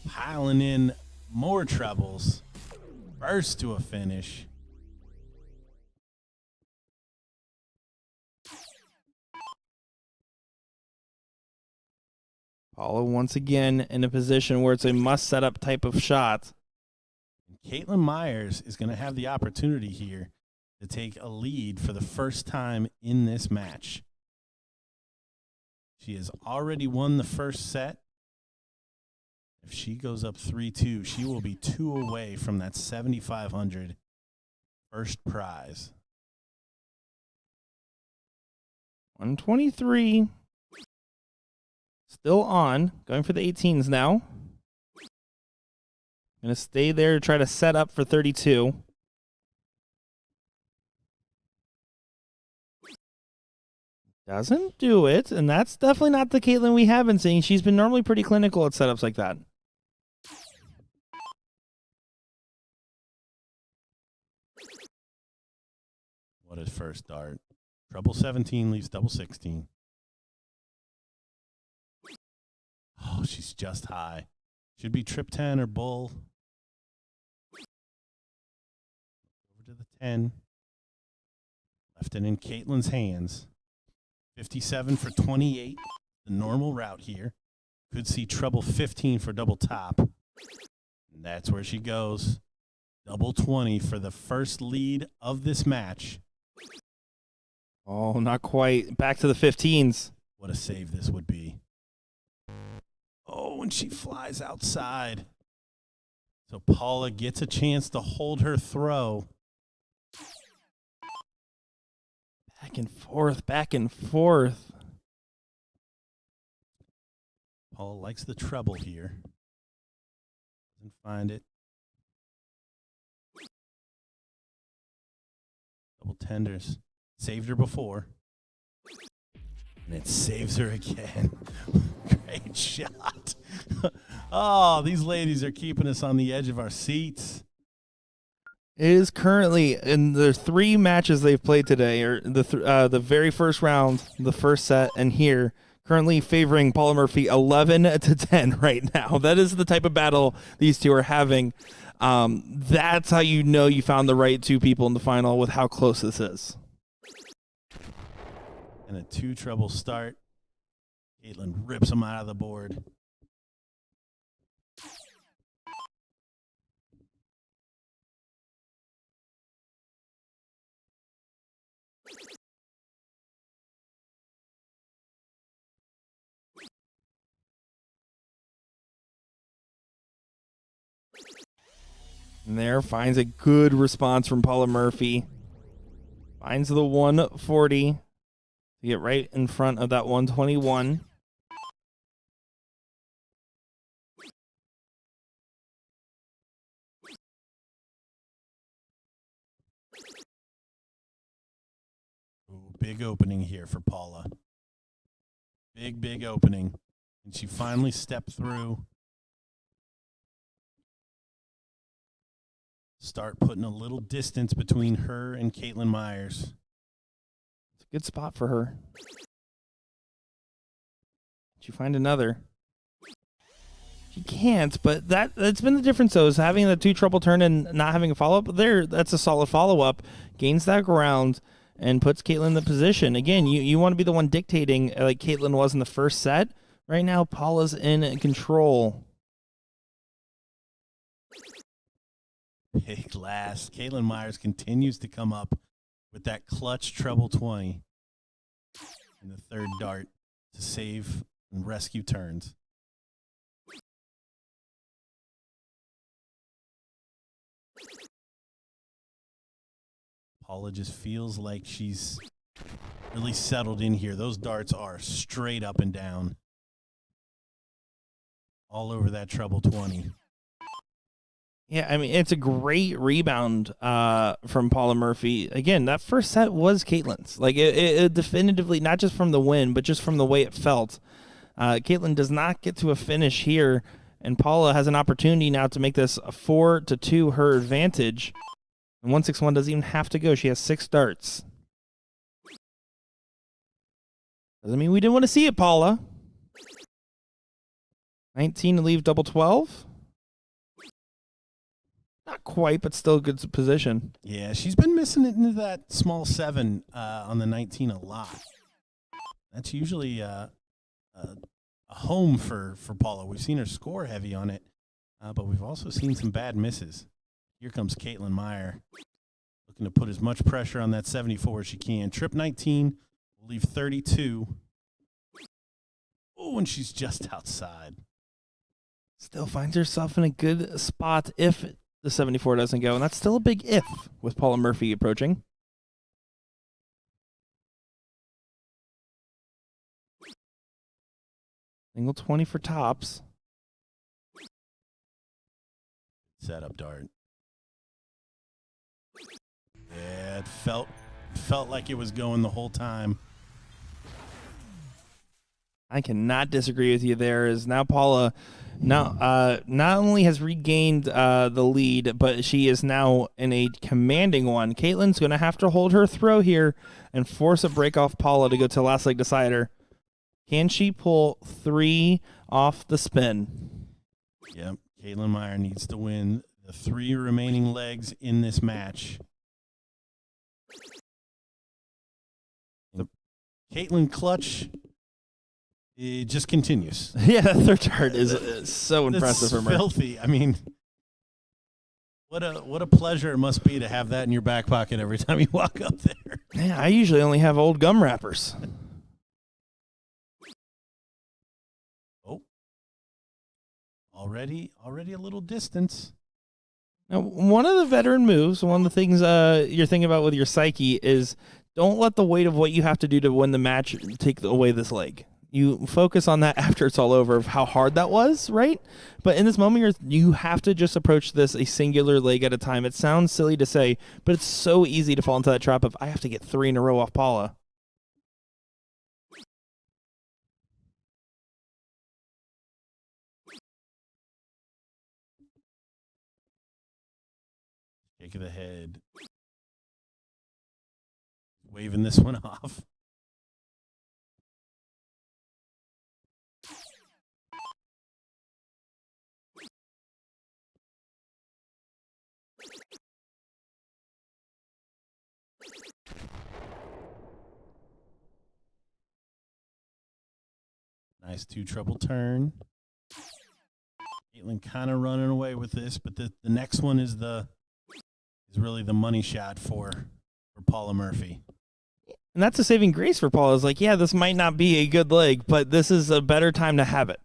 piling in more trebles. First to a finish. Paula once again in a position where it's a must-set-up type of shot. Kaitlin Myers is going to have the opportunity here to take a lead for the first time in this match. She has already won the first set. If she goes up 3-2, she will be 2 away from that $7,500 first prize. 123. Still on. Going for the 18s now. Going to stay there, try to set up for 32. Doesn't do it, and that's definitely not the Kaitlin we have been seeing. She's been normally pretty clinical at setups like that. What is first dart? Treble 17 leaves double 16. Oh, she's just high. Should be trip 10 or bull. Over to the 10. Left it in Kaitlin's hands. 57 for 28. The normal route here. Could see treble 15 for double top. And that's where she goes. Double 20 for the first lead of this match. Oh, not quite. Back to the 15s. What a save this would be. Oh, and she flies outside. So Paula gets a chance to hold her throw. Back and forth, back and forth. Paula likes the treble here. Doesn't find it. Double tenders. Saved her before. And it saves her again. Great shot. Oh, these ladies are keeping us on the edge of our seats. It is currently in the 3 matches they've played today, or the very first round, the first set, and here, currently favoring Paula Murphy 11-10 right now. That is the type of battle these two are having. That's how you know you found the right 2 people in the final with how close this is. And a 2 treble start. Kaitlin rips them out of the board. And there finds a good response from Paula Murphy. Finds the 140 to get right in front of that 121. Ooh, big opening here for Paula. Big opening. And she finally stepped through. Start putting a little distance between her and Kaitlin Myers. It's a good spot for her. Did you find another? She can't, but that's been the difference, though, is having the 2 treble turn and not having a follow-up. That's a solid follow-up. Gains that ground and puts Kaitlin in the position. Again, you want to be the one dictating like Kaitlin was in the first set. Right now, Paula's in control. Big last. Kaitlin Myers continues to come up with that clutch treble 20 in the third dart to save and rescue turns. Paula just feels like she's really settled in here. Those darts are straight up and down. All over that treble 20. Yeah, I mean, it's a great rebound from Paula Murphy. Again, that first set was Kaitlin's. Like, it definitively, not just from the win, but just from the way it felt. Kaitlin does not get to a finish here, And Paula has an opportunity now to make this a 4-2 her advantage. And 161 doesn't even have to go. She has 6 darts. Doesn't mean we didn't want to see it, Paula. 19 to leave double 12. Not quite, but still a good position. Yeah, she's been missing it into that small 7 on the 19 a lot. That's usually a home for Paula. We've seen her score heavy on it, but we've also seen some bad misses. Here comes Kaitlin Meyer, looking to put as much pressure on that 74 as she can. Trip 19, will leave 32. Oh, and she's just outside. Still finds herself in a good spot if the 74 doesn't go, and that's still a big if with Paula Murphy approaching. Single 20 for tops. Setup dart. Yeah, it felt like it was going the whole time. I cannot disagree with you there. Is now Paula not only has regained the lead, but she is now in a commanding one. Kaitlin's going to have to hold her throw here and force a break off Paula to go to last leg decider. Can she pull 3 off the spin? Yep. Kaitlin Meyer needs to win the 3 remaining legs in this match. The Kaitlin clutch, it just continues. Yeah, that third dart is so impressive from her. Filthy. I mean, what a pleasure it must be to have that in your back pocket every time you walk up there. Yeah, I usually only have old gum wrappers. Oh, already a little distance. Now, one of the veteran moves, one of the things you're thinking about with your psyche is don't let the weight of what you have to do to win the match take away this leg. You focus on that after it's all over of how hard that was, right? But in this moment, you have to just approach this a singular leg at a time. It sounds silly to say, but it's so easy to fall into that trap of I have to get 3 in a row off Paula. Shake of the head. Waving this one off. Nice 2 treble turn. Kaitlin kind of running away with this, but the next one is really the money shot for Paula Murphy. And that's a saving grace for Paula. Is like, yeah, this might not be a good leg, but this is a better time to have it.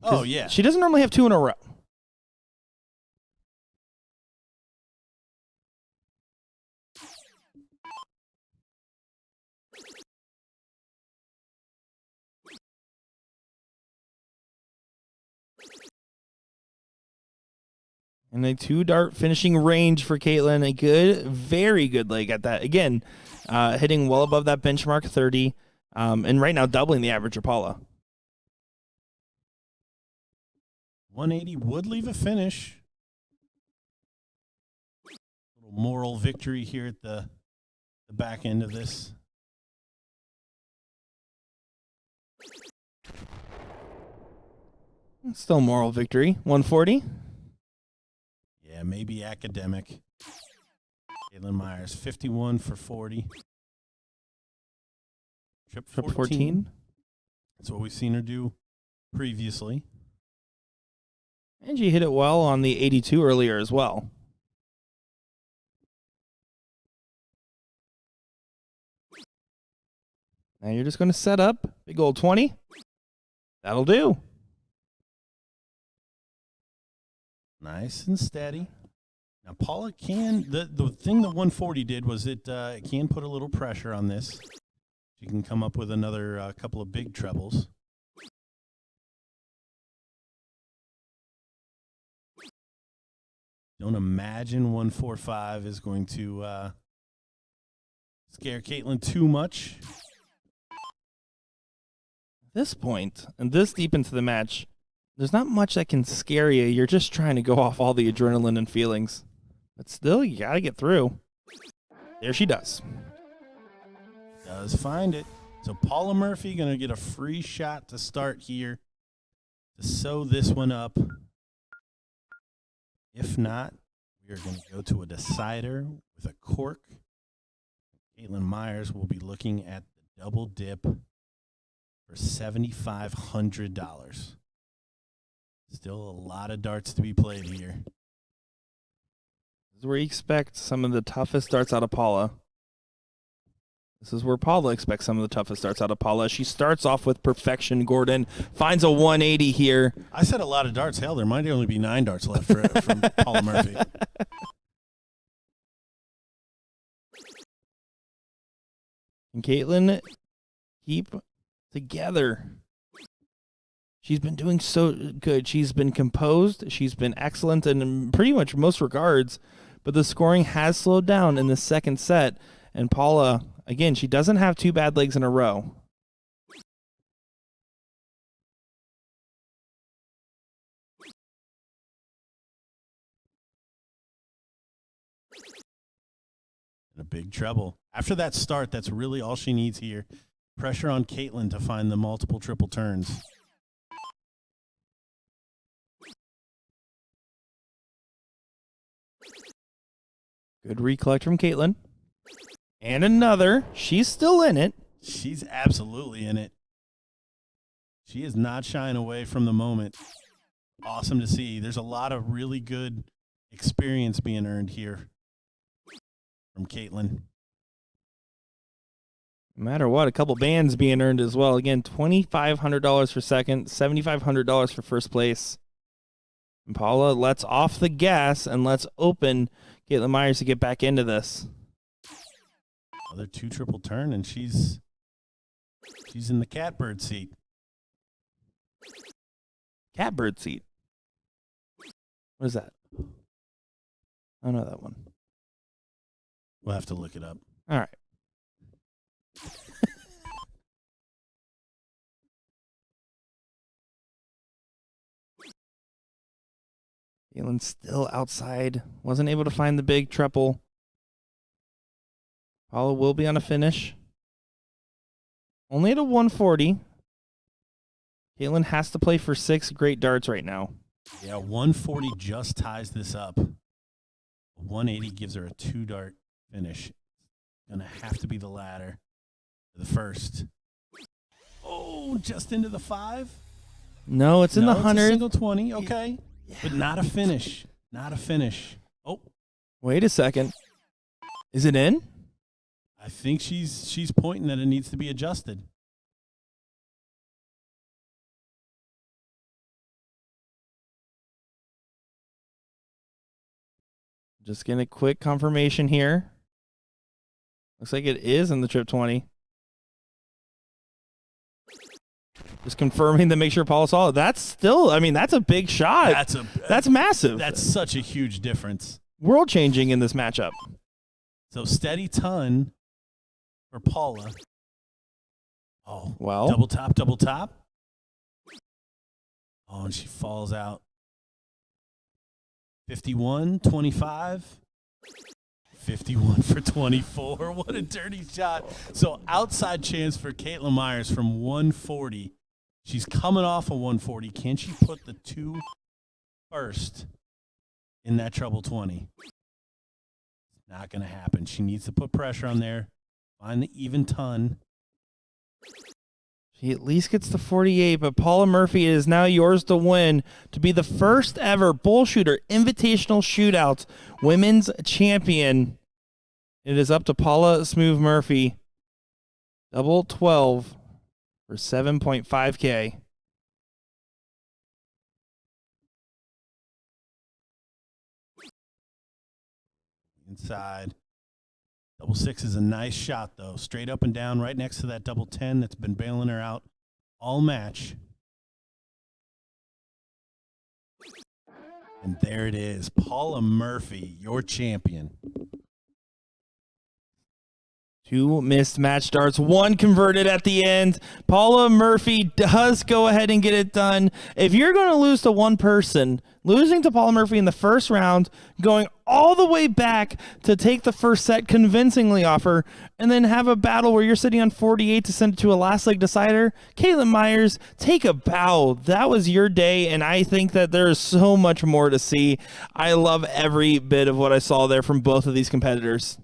Oh, yeah. She doesn't normally have 2 in a row. And a 2-dart finishing range for Kaitlin. A good, very good leg at that. Again, hitting well above that benchmark 30. And right now doubling the average of Paula. 180 would leave a finish. Little moral victory here at the back end of this. Still moral victory. 140. Yeah, maybe academic. Kaitlin Myers, 51 for 40. Trip 14. That's what we've seen her do previously. And she hit it well on the 82 earlier as well. Now you're just going to set up. Big old 20. That'll do. Nice and steady. Now Paula can, the thing that 140 did was it can put a little pressure on this. She can come up with another couple of big trebles. Don't imagine 145 is going to scare Kaitlin too much. At this point, and this deep into the match, there's not much that can scare you. You're just trying to go off all the adrenaline and feelings. But still, you got to get through. There she does. Does find it. So Paula Murphy going to get a free shot to start here to sew this one up. If not, we are going to go to a decider with a cork. Kaitlin Myers will be looking at the double dip for $7,500. Still a lot of darts to be played here. This is where you expect some of the toughest darts out of Paula. This is where Paula expects some of the toughest darts out of Paula. She starts off with perfection. Gordon finds a 180 here. I said a lot of darts. Hell, there might only be 9 darts left from Paula Murphy. And Kaitlin, keep together. She's been doing so good. She's been composed. She's been excellent in pretty much most regards. But the scoring has slowed down in the second set. And Paula, again, she doesn't have 2 bad legs in a row. In a big trouble. After that start, that's really all she needs here. Pressure on Kaitlin to find the multiple triple turns. Good recollect from Kaitlin. And another. She's still in it. She's absolutely in it. She is not shying away from the moment. Awesome to see. There's a lot of really good experience being earned here from Kaitlin. No matter what, a couple bands being earned as well. Again, $2,500 for second, $7,500 for first place. And Paula lets off the gas and lets open Kaitlin Myers to get back into this. Another 2 triple turn, and she's in the catbird seat. Catbird seat. What is that? I know that one. We'll have to look it up. All right. Kaitlin's still outside. Wasn't able to find the big triple. Paula will be on a finish. Only at a 140. Kaitlin has to play for 6 great darts right now. Yeah, 140 just ties this up. 180 gives her a 2-dart finish. Gonna have to be the ladder for the first. Oh, just into the 5? No, it's in the 100. It's a single 20, okay. Yeah. But not a finish. Not a finish. Oh. Wait a second. Is it in? I think she's pointing that it needs to be adjusted. Just getting a quick confirmation here. Looks like it is in the trip 20. Just confirming to make sure Paula saw it. That's still, I mean, that's a big shot. That's massive. That's such a huge difference. World changing in this matchup. So steady ton for Paula. Oh, well. Double top, double top. Oh, and she falls out. 51, 25. 51 for 24. What a dirty shot. So outside chance for Kaitlin Myers from 140. She's coming off a 140. Can she put the 2 first in that treble 20? It's not going to happen. She needs to put pressure on there. Find the even ton. She at least gets to 48, but Paula Murphy is now yours to win to be the first ever BullShooter Invitational Shootout Women's Champion. It is up to Paula Smooth Murphy. Double 12 for $7.5K. Inside. Double 6 is a nice shot, though. Straight up and down, right next to that double 10 that's been bailing her out all match. And there it is. Paula Murphy, your champion. 2 missed match starts, 1 converted at the end. Paula Murphy does go ahead and get it done. If you're going to lose to one person, losing to Paula Murphy in the first round, going all the way back to take the first set convincingly off her, and then have a battle where you're sitting on 48 to send it to a last leg decider, Kaitlin Myers, take a bow. That was your day, and I think that there is so much more to see. I love every bit of what I saw there from both of these competitors.